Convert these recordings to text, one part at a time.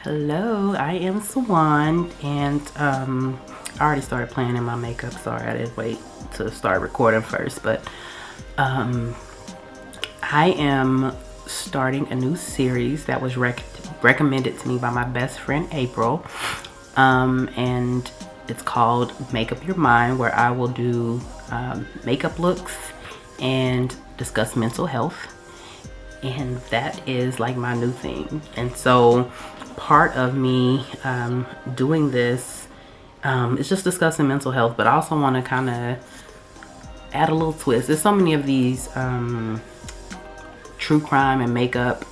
Hello, I am Sujuane, and I already started planning my makeup. Sorry, I didn't wait to start recording first, but um, I am starting a new series that was recommended to me by my best friend April, and it's called Make Up Your Mind, where I will do makeup looks and discuss mental health. And that is like my new thing. And so part of me doing this is just discussing mental health, but I also want to kind of add a little twist. There's so many of these true crime and makeup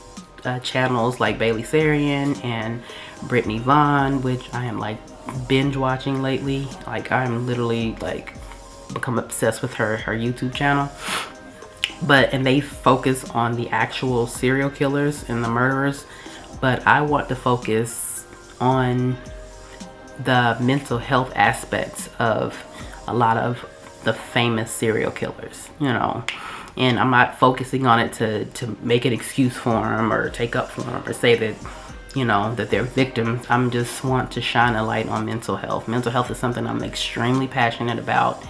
channels like Bailey Sarian and Brittany Vaughn, which I am like binge watching lately. Like I'm literally like become obsessed with her YouTube channel. And they focus on the actual serial killers and the murderers, but I want to focus on the mental health aspects of a lot of the famous serial killers, and I'm not focusing on it to make an excuse for them or take up for them or say that that they're victims. I'm just want to shine a light on mental health. Mental health is something I'm extremely passionate about,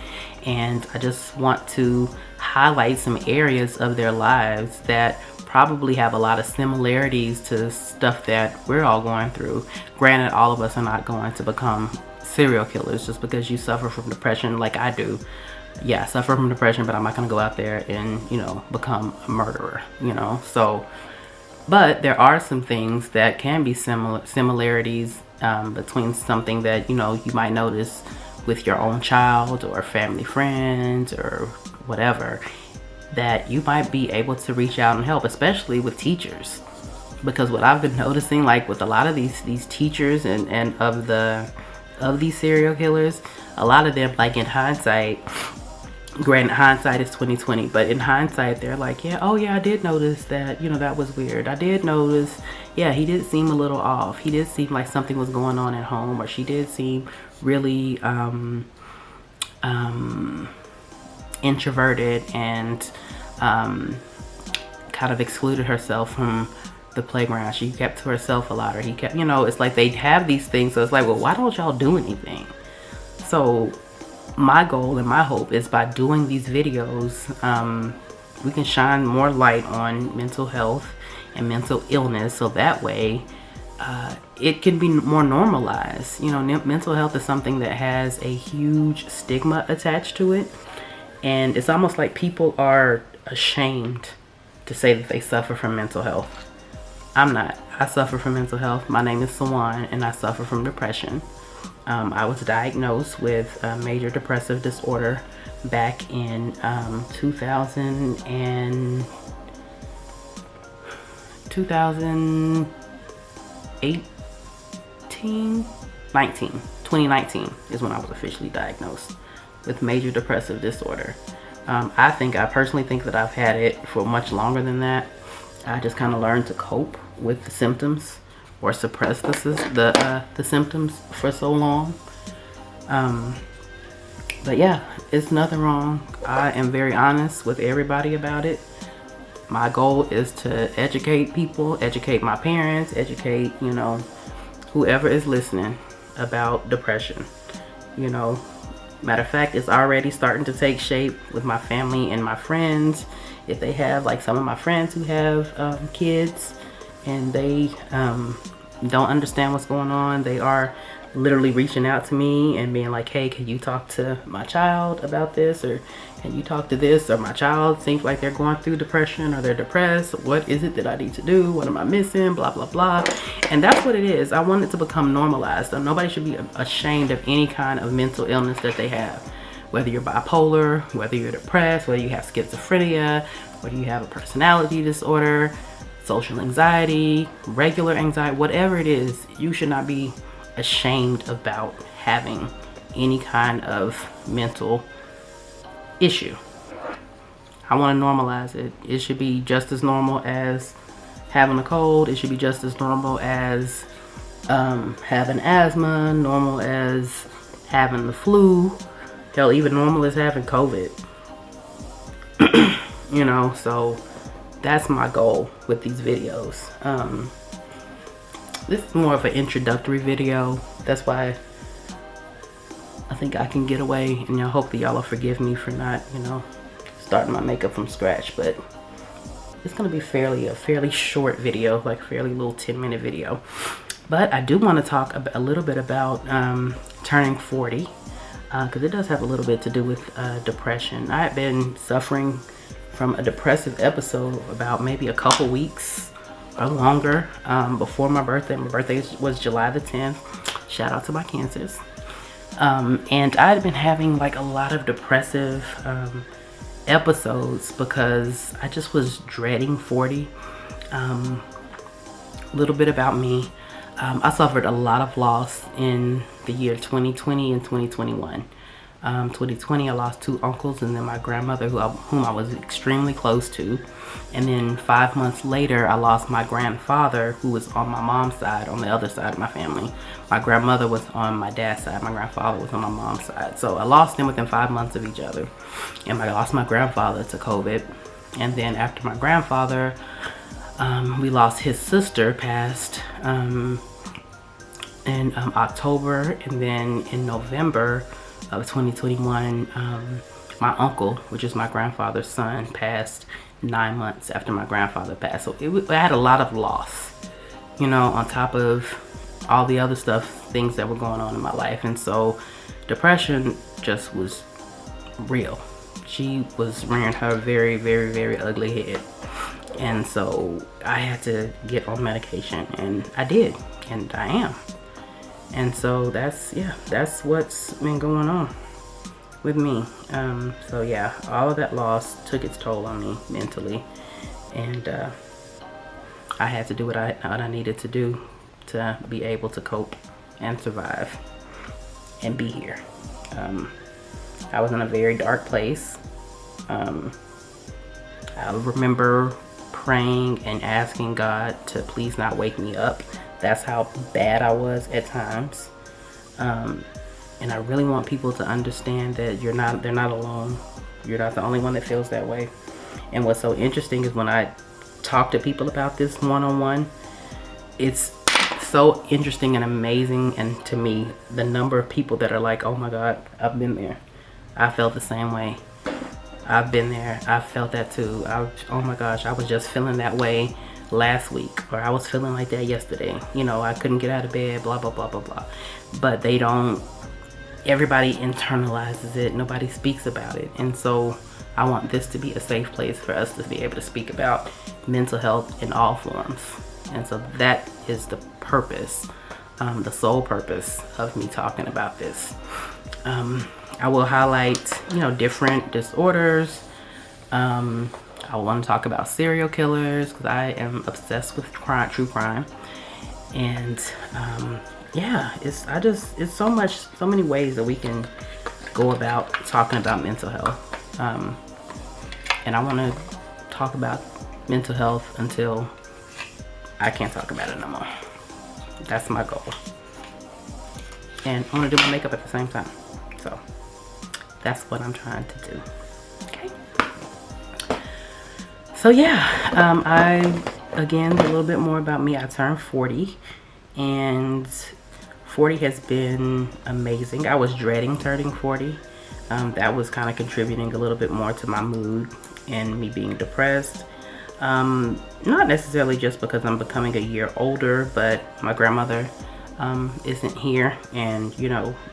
and I just want to highlight some areas of their lives that probably have a lot of similarities to stuff that we're all going through. Granted, all of us are not going to become serial killers just because you suffer from depression like I do. Yeah, I suffer from depression, but I'm not going to go out there and become a murderer, but there are some things that can be similarities between something that you might notice with your own child or family friends or whatever, that you might be able to reach out and help, especially with teachers. Because what I've been noticing, like with a lot of these teachers and of these serial killers, a lot of them, like in hindsight, granted hindsight is 2020, but in hindsight they're like, yeah, oh yeah, I did notice that, that was weird. I did notice, yeah, he did seem a little off. He did seem like something was going on at home, or she did seem really introverted and kind of excluded herself from the playground. She kept to herself a lot, or he kept, it's like they have these things. So it's like, well, why don't y'all do anything? So my goal and my hope is by doing these videos, we can shine more light on mental health and mental illness, so that way it can be more normalized. Mental health is something that has a huge stigma attached to it, and it's almost like people are ashamed to say that they suffer from mental health. I'm not. I suffer from mental health. My name is Sujuane, and I suffer from depression. I was diagnosed with a major depressive disorder back in 2018, 2019 is when I was officially diagnosed with major depressive disorder. I personally think that I've had it for much longer than that. I just kind of learned to cope with the symptoms or suppress the symptoms for so long. But yeah, it's nothing wrong. I am very honest with everybody about it. My goal is to educate people, educate my parents, educate, whoever is listening about depression. Matter of fact, it's already starting to take shape with my family and my friends. If they have, like some of my friends who have kids and they don't understand what's going on, they are literally reaching out to me and being like, hey, can you talk to my child about this, or can you talk to this, or my child seems like they're going through depression or they're depressed. What is it that I need to do? What am I missing? Blah blah blah. And that's what it is. I want it to become normalized, so nobody should be ashamed of any kind of mental illness that they have, whether you're bipolar, whether you're depressed, whether you have schizophrenia, whether you have a personality disorder, social anxiety, regular anxiety, whatever it is. You should not be ashamed about having any kind of mental issue. I want to normalize it. It should be just as normal as having a cold. It should be just as normal as having asthma, normal as having the flu, hell, even normal as having COVID. So that's my goal with these videos. this is more of an introductory video. That's why I think I can get away, and hopefully y'all will forgive me for not, starting my makeup from scratch. But it's gonna be a fairly short video, like fairly little 10-minute video. But I do want to talk a little bit about turning 40, because it does have a little bit to do with depression. I had been suffering from a depressive episode about maybe a couple weeks or longer before my birthday. My birthday was July the 10th. Shout out to my cancers. And I had been having like a lot of depressive episodes because I just was dreading 40. A little bit about me. I suffered a lot of loss in the year 2020 and 2021. 2020, I lost 2 uncles and then my grandmother, whom I was extremely close to. And then 5 months later, I lost my grandfather, who was on my mom's side, on the other side of my family. My grandmother was on my dad's side. My grandfather was on my mom's side. So I lost them within 5 months of each other. And I lost my grandfather to COVID. And then after my grandfather, we lost his sister, passed in October. And then in November of 2021, my uncle, which is my grandfather's son, passed 9 months after my grandfather passed. So I had a lot of loss, on top of all the other things that were going on in my life. And so depression just was real. She was rearing her very, very, very ugly head. And so I had to get on medication, and I did, and I am. And so that's what's been going on with me. So yeah, all of that loss took its toll on me mentally, and I had to do what I needed to do to be able to cope and survive and be here. I was in a very dark place. I remember praying and asking God to please not wake me up. That's how bad I was at times. And I really want people to understand that they're not alone. You're not the only one that feels that way. And what's so interesting is when I talk to people about this one-on-one, it's so interesting and amazing. And to me, the number of people that are like, oh my God, I've been there. I felt the same way. I've been there. I felt that too. Oh my gosh, I was just feeling that way last week, or I was feeling like that yesterday. I couldn't get out of bed, blah, blah, blah, blah, blah. But everybody internalizes it. Nobody speaks about it. And so I want this to be a safe place for us to be able to speak about mental health in all forms. And so that is the purpose, the sole purpose of me talking about this. I will highlight, different disorders. I want to talk about serial killers because I am obsessed with true crime. And yeah, it's so many ways that we can go about talking about mental health. And I want to talk about mental health until I can't talk about it no more. That's my goal. And I want to do my makeup at the same time. So that's what I'm trying to do. Okay. So yeah, again, a little bit more about me. I turned 40, and 40 has been amazing. I was dreading turning 40. That was kind of contributing a little bit more to my mood and me being depressed. Not necessarily just because I'm becoming a year older, but my grandmother isn't here, and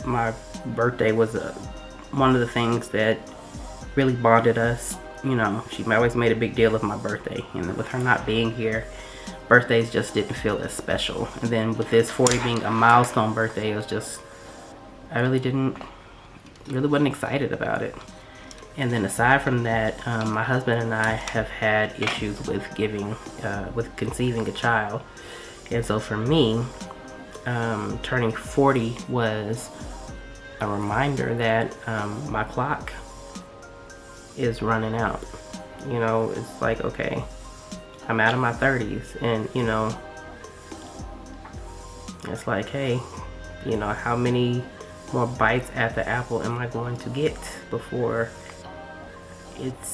my birthday was one of the things that really bonded us. She always made a big deal of my birthday, and with her not being here, birthdays just didn't feel as special. And then with this 40 being a milestone birthday, it was just, I really wasn't excited about it. And then aside from that, my husband and I have had issues with conceiving a child. And so for me, turning 40 was a reminder that my clock is running out. It's like, okay, I'm out of my 30s, and it's like, hey, how many more bites at the apple am I going to get before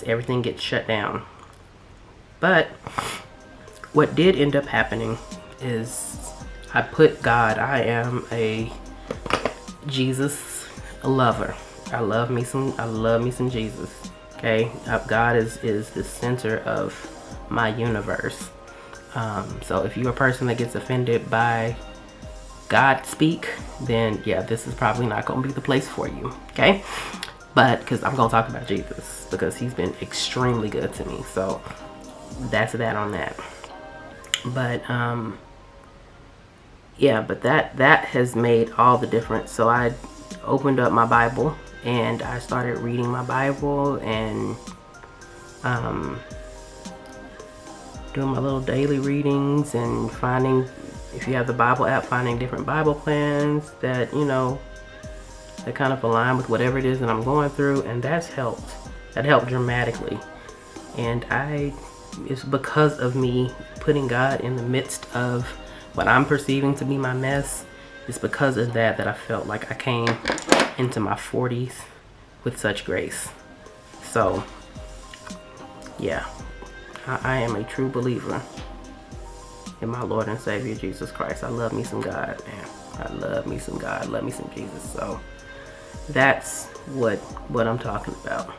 everything gets shut down? But what did end up happening is I put God. I am a Jesus lover. I love me some Jesus. Okay, God is the center of my universe. So if you're a person that gets offended by God speak, then yeah, this is probably not going to be the place for you. Okay, but because I'm going to talk about Jesus, because he's been extremely good to me. So that's that on that. But yeah, but that has made all the difference. So I opened up my Bible and I started reading my Bible and doing my little daily readings and finding, if you have the Bible app, finding different Bible plans that, you know, that kind of align with whatever it is that I'm going through. And that's helped. That helped dramatically. And it's because of me putting God in the midst of what I'm perceiving to be my mess. It's because of that I felt like I came into my 40s with such grace. So yeah, I am a true believer in my Lord and Savior Jesus Christ. I love me some God, man. I love me some God. I love me some Jesus. So that's what I'm talking about.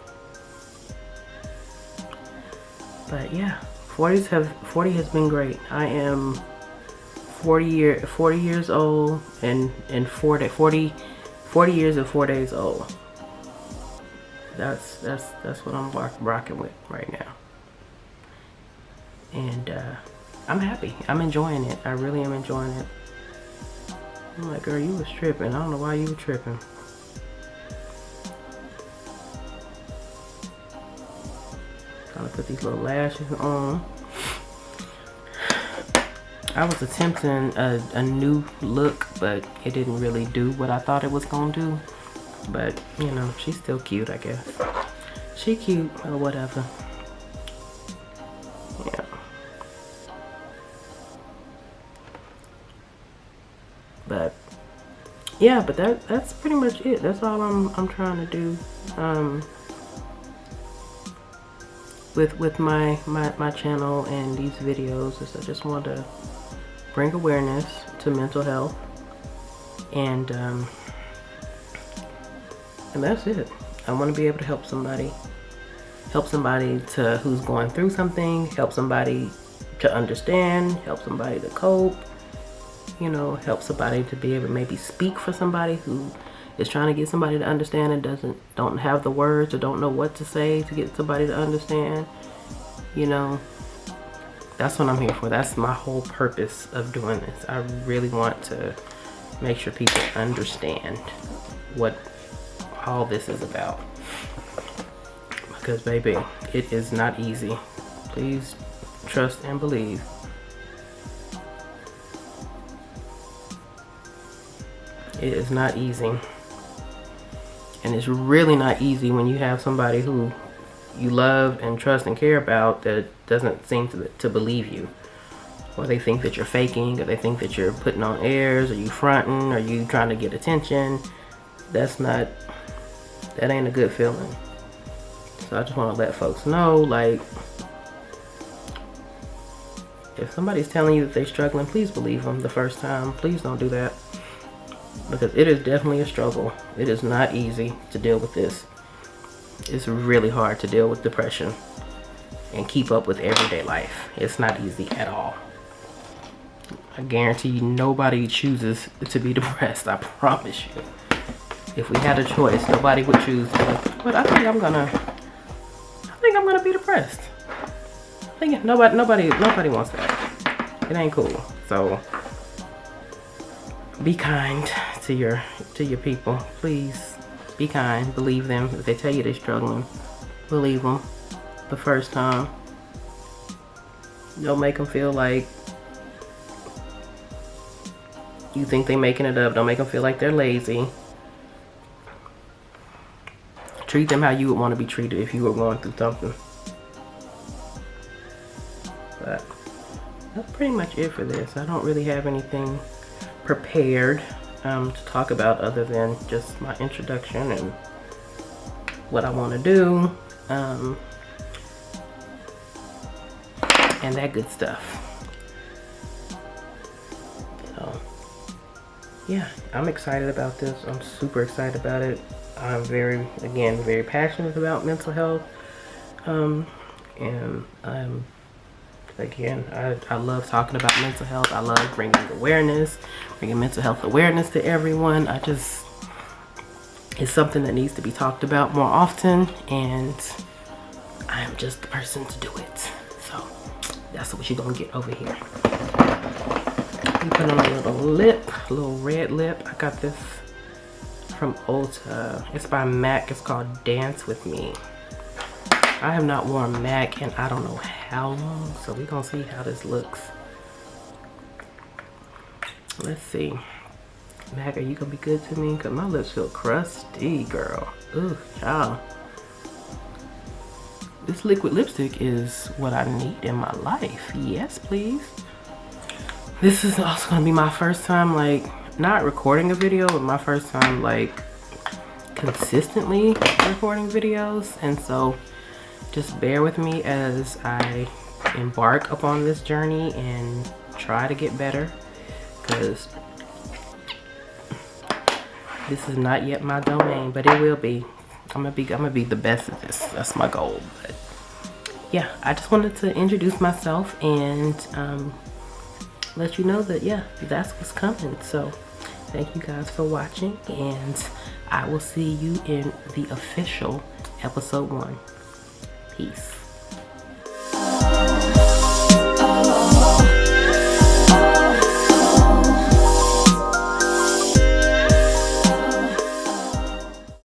But yeah, 40 has been great. I am 40 years old and 40 years and 4 days old. That's what I'm rocking with right now. And I'm happy. I'm enjoying it. I really am enjoying it. I'm like, girl, you was tripping. I don't know why you were tripping. Gonna put these little lashes on. I was attempting a new look, but it didn't really do what I thought it was gonna do. But, you know, she's still cute, I guess. She cute or whatever. Yeah. But yeah, but that's pretty much it. That's all I'm trying to do with my channel and these videos. Is I just want to bring awareness to mental health, and that's it. I want to be able to help somebody to who's going through something, help somebody to understand, help somebody to cope, you know, help somebody to be able to maybe speak for somebody who is trying to get somebody to understand and don't have the words or don't know what to say to get somebody to understand. You know, that's what I'm here for. That's my whole purpose of doing this. I really want to make sure people understand what all this is about, because baby, it is not easy. Please trust and believe. It is not easy, and it's really not easy when you have somebody who you love and trust and care about that doesn't seem to believe you, or they think that you're faking, or they think that you're putting on airs, or you fronting, or you trying to get attention. That ain't a good feeling. So I just want to let folks know, like, if somebody's telling you that they're struggling, please believe them the first time. Please don't do that, because it is definitely a struggle. It is not easy to deal with this. It's really hard to deal with depression and keep up with everyday life. It's not easy at all. I guarantee you nobody chooses to be depressed. I promise you. If we had a choice, nobody would choose to, like, but I think I'm gonna be depressed. I think nobody wants that. It ain't cool. So be kind to your people. Please be kind. Believe them. If they tell you they're struggling, believe them the first time. Don't make them feel like you think they're making it up. Don't make them feel like they're lazy. Treat them how you would want to be treated if you were going through something. But that's pretty much it for this. I don't really have anything prepared to talk about other than just my introduction and what I want to do, and that good stuff. So yeah, I'm excited about this. I'm super excited about it. I'm very passionate about mental health. And again, I love talking about mental health. I love bringing mental health awareness to everyone. It's something that needs to be talked about more often, and I'm just the person to do it. So that's what you're gonna get over here. You put on a little red lip. I got this from Ulta. It's by MAC. It's called Dance With Me. I have not worn MAC in I don't know how long, so we're gonna see how this looks. Let's see. MAC, are you gonna be good to me? Cause my lips feel crusty, girl. Ooh, child. This liquid lipstick is what I need in my life. Yes, please. This is also gonna be my first time, like, not recording a video, but my first time, like, consistently recording videos. And so just bear with me as I embark upon this journey and try to get better, because this is not yet my domain, but it will be. I'm gonna be the best at this. That's my goal. But yeah, I just wanted to introduce myself and let you know that, yeah, that's what's coming. So thank you guys for watching, and I will see you in the official episode 1. Peace.